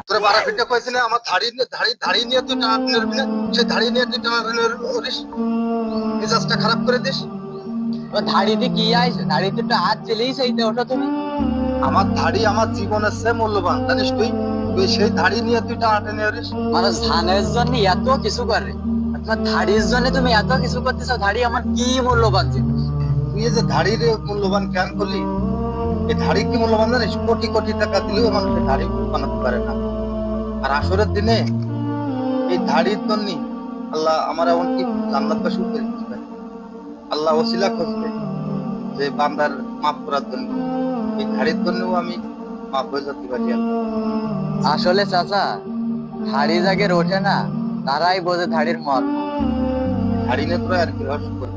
তোরে বারা ফিটে কইছিলে আমার ধাড়ি নিয়ে তুই টানাটানি করবি না, সেই ধাড়ি নিয়ে তুই টানাটানি করিস, মেজাজটা খারাপ করে দিস। ধাড়িতে কি আইছে? ধাড়িতে তো হাত চলেই চাইতে ওঠো তুমি। আমার ধাড়ি আমার জীবনের চেয়ে মূল্যবান, জানিস তুই? তুই সেই ধাড়ি নিয়ে তুই টানাটানি করিস। মানুষ ধানের জন্য এত কিছু করে, তোমার ধাড়ির জন্য তুমি এত কিছু করতেছো। ধাড়ি আমার কি মূল্যবান জিনিস। তুই এই যে ধাড়ির মূল্যবান কেন করলি? এই ধাড়ি কি মূল্যবান জানিস? কোটি কোটি টাকা দিলেও মানুষের ধাড়ি বানাতে পারে না। আর আসরের দিনে এই ধাড়ির জন্য আল্লাহ আমার এমনকি জান্নাতবাসী করে দিতে পারে। আল্লাহ ওসিলা খুঁজবে যে বান্দার মাফ করার জন্য, এই ধাড়ির জন্যও আমি মাফ হয়ে যেতে পারি। আসলে চাচা, ধাড়ি যাদের ওঠে না তারাই বোঝে ধাড়ির মর্ম। ধাড়ি নিয়ে তোরা আর কি রহস্য করে?